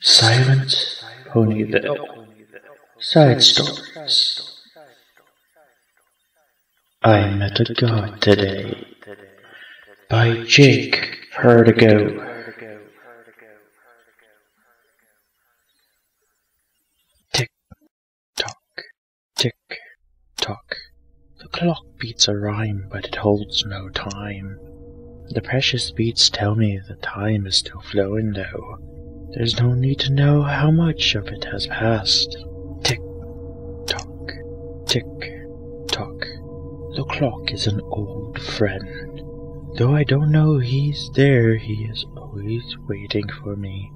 Silent Ponyville. Side Stories. I Met a God Today by Jake Vertigo. Tick tock, tick tock. The clock beats a rhyme, but it holds no time. The precious beats tell me the time is still flowing though. There's no need to know how much of it has passed. Tick tock, tick tock. The clock is an old friend. Though I don't know he's there, he is always waiting for me.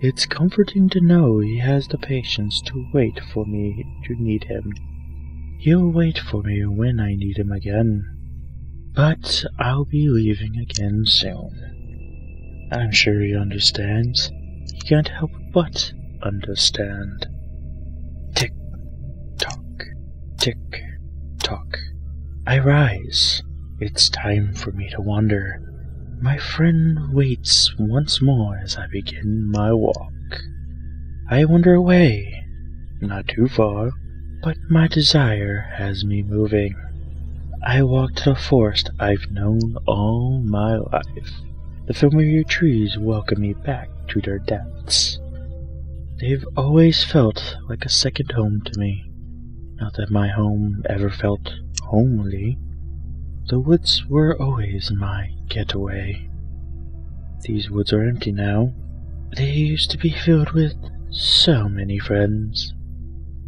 It's comforting to know he has the patience to wait for me to need him. He'll wait for me when I need him again. But I'll be leaving again soon. I'm sure he understands. He can't help but understand. Tick tock, tick tock. I rise. It's time for me to wander. My friend waits once more as I begin my walk. I wander away, not too far, but my desire has me moving. I walk to the forest I've known all my life. The familiar trees welcome me back to their depths. They've always felt like a second home to me. Not that my home ever felt homely. The woods were always my getaway. These woods are empty now. They used to be filled with so many friends.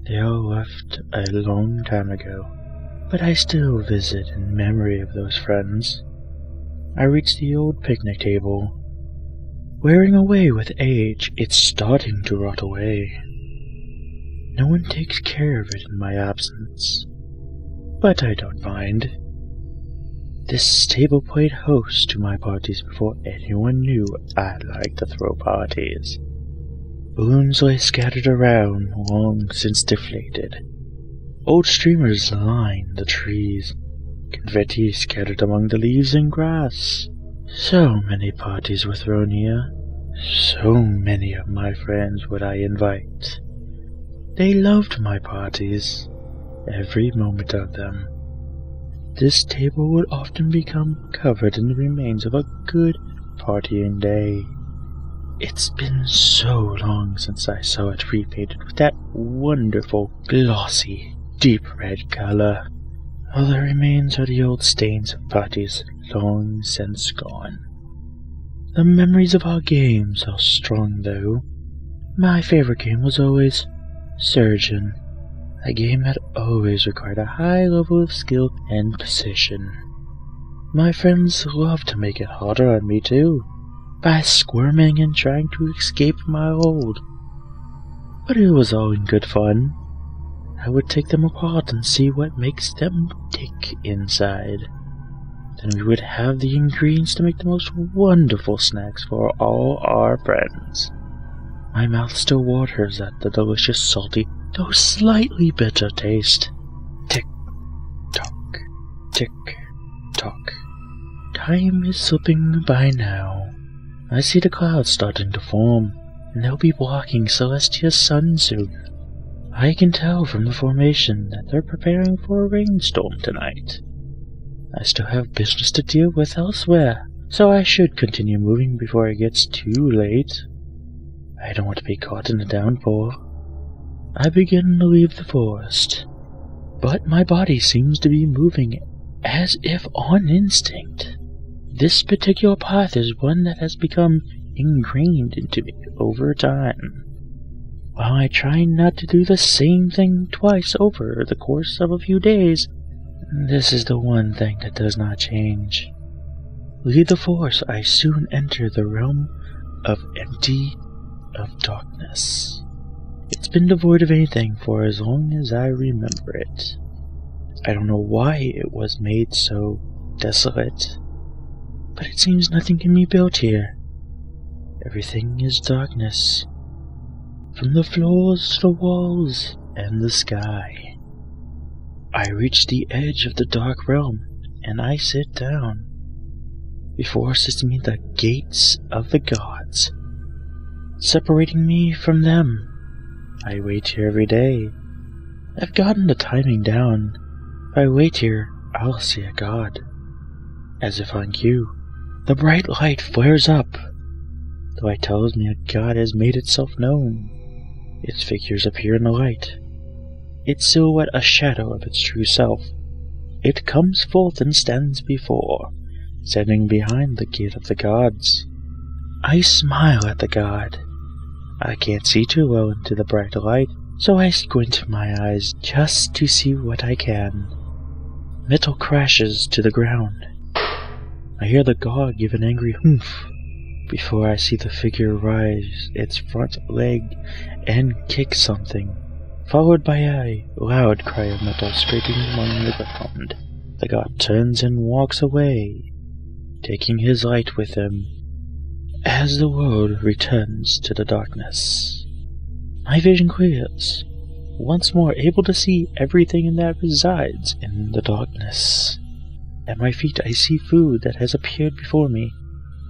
They all left a long time ago, but I still visit in memory of those friends. I reach the old picnic table. Wearing away with age, it's starting to rot away. No one takes care of it in my absence, but I don't mind. This table played host to my parties before anyone knew I liked to throw parties. Balloons lay scattered around, long since deflated. Old streamers line the trees. Confetti scattered among the leaves and grass. So many parties were thrown here. So many of my friends would I invite. They loved my parties, every moment of them. This table would often become covered in the remains of a good partying day. It's been so long since I saw it repainted with that wonderful, glossy, deep red color. All that remains are the old stains of parties long since gone. The memories of our games are strong though. My favorite game was always Surgeon, a game that always required a high level of skill and precision. My friends loved to make it harder on me too, by squirming and trying to escape my hold. But it was all in good fun. I would take them apart and see what makes them tick inside. Then we would have the ingredients to make the most wonderful snacks for all our friends. My mouth still waters at the delicious, salty, though slightly bitter taste. Tick tock, tick tock. Time is slipping by now. I see the clouds starting to form, and they'll be blocking Celestia's sun soon. I can tell from the formation that they're preparing for a rainstorm tonight. I still have business to deal with elsewhere, so I should continue moving before it gets too late. I don't want to be caught in the downpour. I begin to leave the forest, but my body seems to be moving as if on instinct. This particular path is one that has become ingrained into me over time. While I try not to do the same thing twice over the course of a few days, this is the one thing that does not change. Leave the forest, I soon enter the realm of empty, of darkness. It's been devoid of anything for as long as I remember it. I don't know why it was made so desolate, but it seems nothing can be built here. Everything is darkness, from the floors to the walls and the sky. I reach the edge of the dark realm, and I sit down. Before sits me the gates of the gods. separating me from them. I wait here every day. I've gotten the timing down. If I wait here, I'll see a god. As if on cue, the bright light flares up. The light tells me a god has made itself known. Its figures appear in the light. Its silhouette a shadow of its true self. It comes forth and stands before, standing behind the gate of the gods. I smile at the god. I can't see too well into the bright light, so I squint my eyes just to see what I can. Metal crashes to the ground. I hear the god give an angry humph before I see the figure rise its front leg and kick something, followed by a loud cry of metal scraping along the ground. The god turns and walks away, taking his light with him, as the world returns to the darkness. My vision clears, once more able to see everything that resides in the darkness. At my feet I see food that has appeared before me,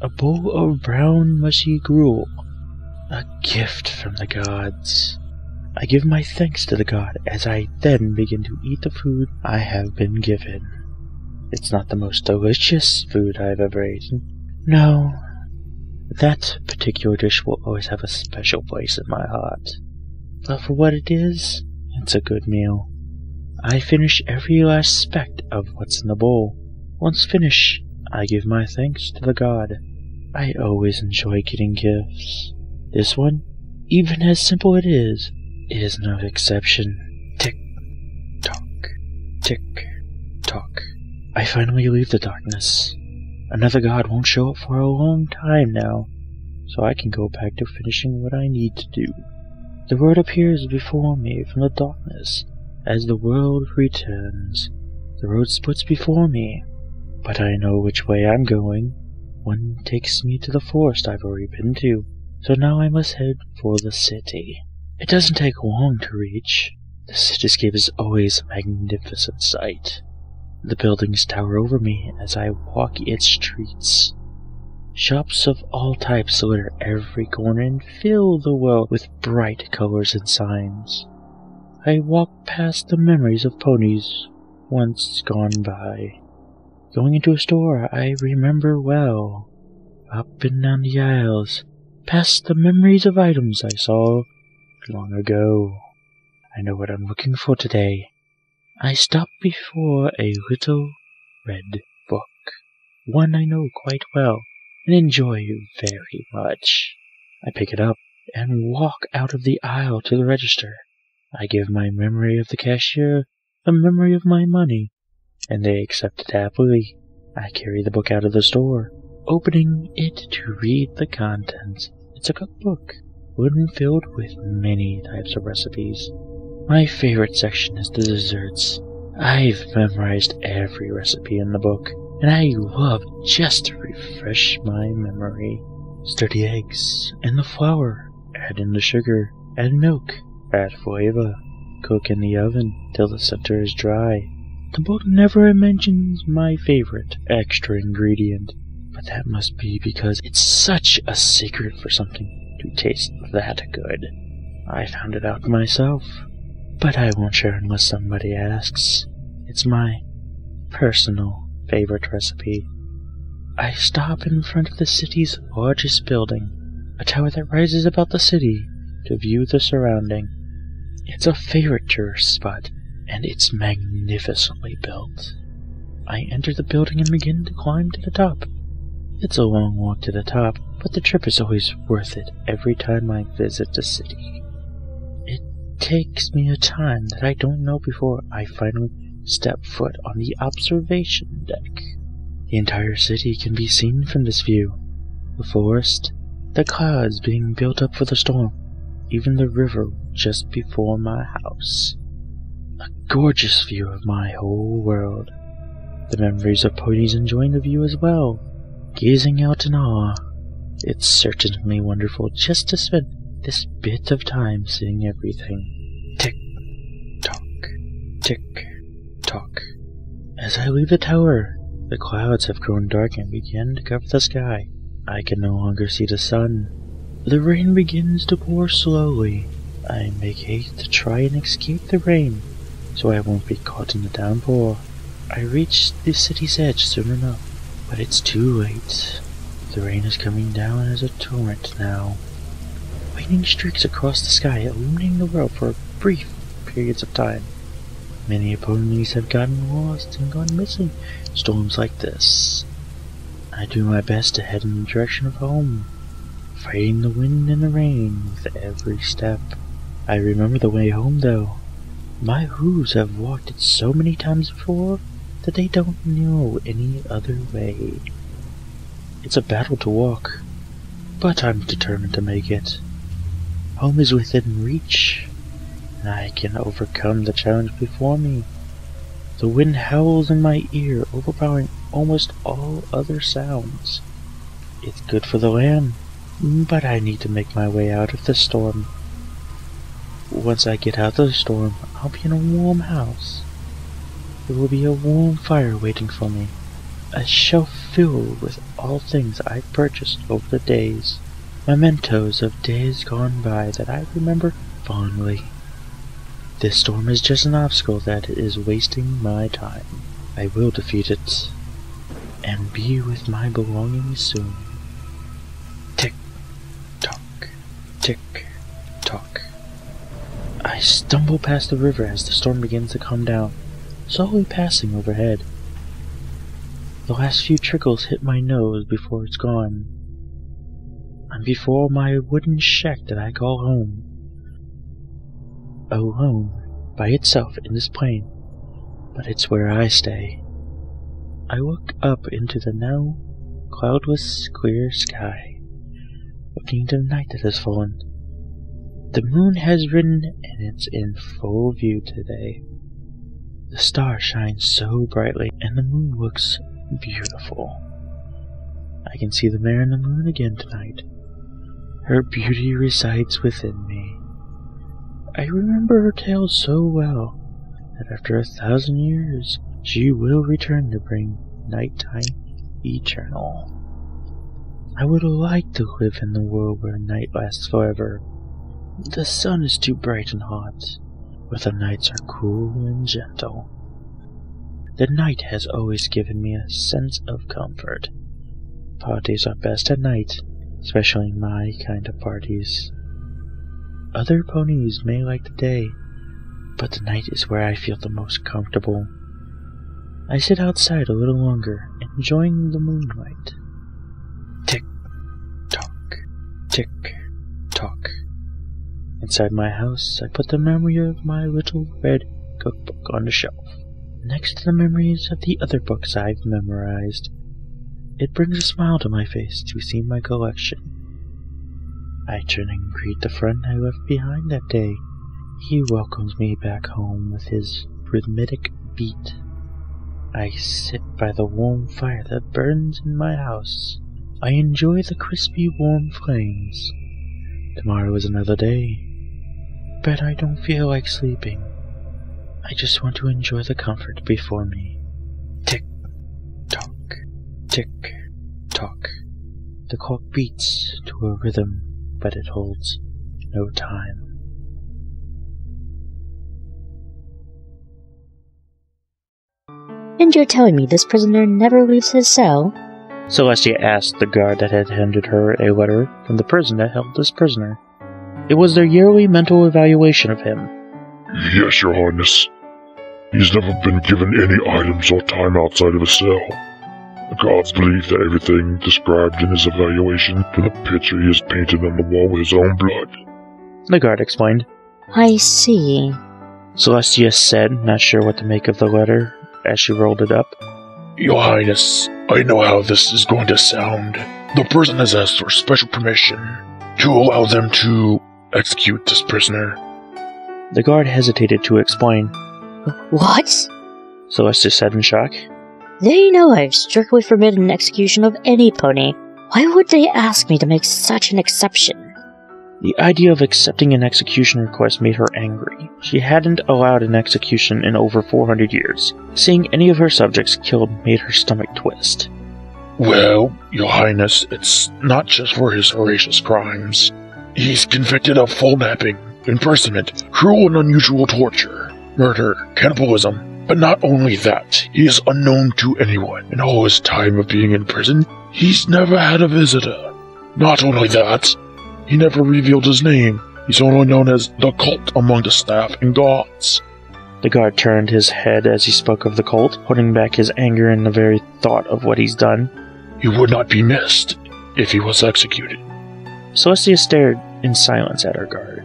a bowl of brown mushy gruel, a gift from the gods. I give my thanks to the god as I then begin to eat the food I have been given. It's not the most delicious food I've ever eaten. No, that particular dish will always have a special place in my heart. But for what it is, it's a good meal. I finish every last speck of what's in the bowl. Once finished, I give my thanks to the god. I always enjoy getting gifts. This one, even as simple it is no exception. Tick, tock, tick, tock. I finally leave the darkness. Another god won't show up for a long time now, so I can go back to finishing what I need to do. The world appears before me from the darkness. As the world returns, the road splits before me, but I know which way I'm going. One takes me to the forest I've already been to, so now I must head for the city. It doesn't take long to reach. The cityscape is always a magnificent sight. The buildings tower over me as I walk its streets. Shops of all types litter every corner and fill the world with bright colors and signs. I walk past the memories of ponies once gone by. Going into a store I remember well. Up and down the aisles, past the memories of items I saw long ago. I know what I'm looking for today. I stop before a little red book, one I know quite well and enjoy very much. I pick it up and walk out of the aisle to the register. I give my memory of the cashier the memory of my money, and they accept it happily. I carry the book out of the store, opening it to read the contents. It's a cookbook, one filled with many types of recipes. My favorite section is the desserts. I've memorized every recipe in the book, and I love just to refresh my memory. Stir the eggs and the flour, add in the sugar, add milk, add flavor, cook in the oven till the center is dry. The book never mentions my favorite extra ingredient, but that must be because it's such a secret for something to taste that good. I found it out myself, but I won't share unless somebody asks. It's my personal favorite recipe. I stop in front of the city's largest building, a tower that rises above the city to view the surrounding. It's a favorite tourist spot, and it's magnificently built. I enter the building and begin to climb to the top. It's a long walk to the top, but the trip is always worth it every time I visit the city. It takes me a time that I don't know before I finally step foot on the observation deck. The entire city can be seen from this view. The forest, the clouds being built up for the storm, even the river just before my house. A gorgeous view of my whole world. The memories of ponies enjoying the view as well, gazing out in awe. It's certainly wonderful just to spend this bit of time seeing everything. Tick, tock, tick, tock. As I leave the tower, the clouds have grown dark and begin to cover the sky. I can no longer see the sun. The rain begins to pour slowly. I make haste to try and escape the rain, so I won't be caught in the downpour. I reach the city's edge soon enough, but it's too late. The rain is coming down as a torrent now. Lightning streaks across the sky, illuminating the world for brief periods of time. Many ponies have gotten lost and gone missing in storms like this. I do my best to head in the direction of home, fighting the wind and the rain with every step. I remember the way home, though. My hooves have walked it so many times before that they don't know any other way. It's a battle to walk, but I'm determined to make it. Home is within reach, and I can overcome the challenge before me. The wind howls in my ear, overpowering almost all other sounds. It's good for the land, but I need to make my way out of the storm. Once I get out of the storm, I'll be in a warm house. There will be a warm fire waiting for me, a shelf filled with all things I've purchased over the days, mementos of days gone by that I remember fondly. This storm is just an obstacle that is wasting my time. I will defeat it, and be with my belongings soon. Tick, tock, tick, tock. I stumble past the river as the storm begins to calm down, slowly passing overhead. The last few trickles hit my nose before it's gone. I'm before my wooden shack that I call home. Alone, by itself in this plain, but it's where I stay. I look up into the now cloudless, clear sky, looking into the night that has fallen. The moon has risen, and it's in full view today. The stars shine so brightly, and the moon looks beautiful. I can see the mare and the moon again tonight. Her beauty resides within me. I remember her tale so well that after 1,000 years she will return to bring nighttime eternal. I would like to live in the world where night lasts forever. The sun is too bright and hot, but the nights are cool and gentle. The night has always given me a sense of comfort. Parties are best at night, especially my kind of parties. Other ponies may like the day, but the night is where I feel the most comfortable. I sit outside a little longer, enjoying the moonlight. Tick, tock, tick, tock. Inside my house, I put the memory of my little red cookbook on the shelf, next to the memories of the other books I've memorized. It brings a smile to my face to see my collection. I turn and greet the friend I left behind that day. He welcomes me back home with his rhythmic beat. I sit by the warm fire that burns in my house. I enjoy the crispy warm flames. Tomorrow is another day, but I don't feel like sleeping. I just want to enjoy the comfort before me. Tick, tock, tick, tock. The clock beats to a rhythm, but it holds no time. And you're telling me this prisoner never leaves his cell? Celestia asked the guard that had handed her a letter from the prison that held this prisoner. It was their yearly mental evaluation of him. Yes, Your Highness. He's never been given any items or time outside of his cell. The guards believe that everything described in his evaluation from the picture he has painted on the wall with his own blood. The guard explained. I see. Celestia said, not sure what to make of the letter, as she rolled it up. Your Highness, I know how this is going to sound. The prison has asked for special permission to allow them to execute this prisoner. The guard hesitated to explain. What? Celestia said in shock. They know I've strictly forbidden execution of any pony. Why would they ask me to make such an exception? The idea of accepting an execution request made her angry. She hadn't allowed an execution in over 400 years. Seeing any of her subjects killed made her stomach twist. Well, Your Highness, it's not just for his horrendous crimes. He's convicted of kidnapping, imprisonment, cruel and unusual torture, murder, cannibalism. But not only that, he is unknown to anyone. In all his time of being in prison, he's never had a visitor. Not only that, he never revealed his name. He's only known as the Cult among the staff and guards. The guard turned his head as he spoke of the cult, holding back his anger in the very thought of what he's done. He would not be missed if he was executed. Celestia stared in silence at her guard.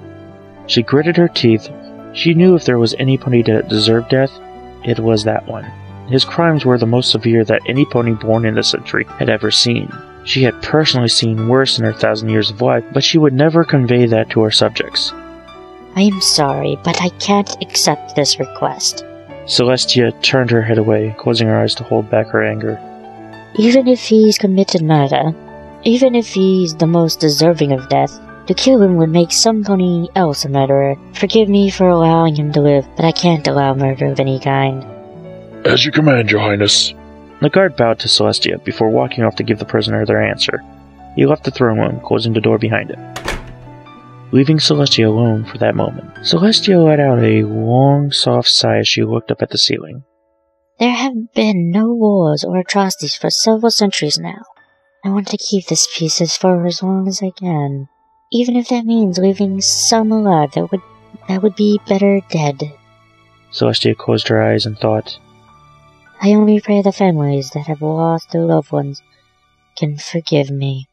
She gritted her teeth. She knew if there was any pony that deserved death, it was that one. His crimes were the most severe that any pony born in this century had ever seen. She had personally seen worse in her 1,000 years of life, but she would never convey that to her subjects. I am sorry, but I can't accept this request. Celestia turned her head away, closing her eyes to hold back her anger. Even if he's committed murder, even if he's the most deserving of death, to kill him would make some pony else a murderer. Forgive me for allowing him to live, but I can't allow murder of any kind. As you command, Your Highness. The guard bowed to Celestia before walking off to give the prisoner their answer. He left the throne room, closing the door behind him. Leaving Celestia alone for that moment, Celestia let out a long, soft sigh as she looked up at the ceiling. There have been no wars or atrocities for several centuries now. I want to keep this peace for as long as I can, even if that means leaving some alive that would be better dead. Celestia closed her eyes and thought. I only pray the families that have lost their loved ones can forgive me.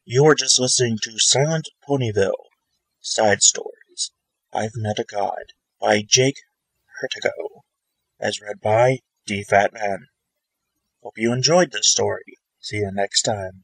You were just listening to Silent Ponyville, Side Stories, I've Met a God, by Jake Hertigo, as read by D.Fatman. Hope you enjoyed this story. See you next time.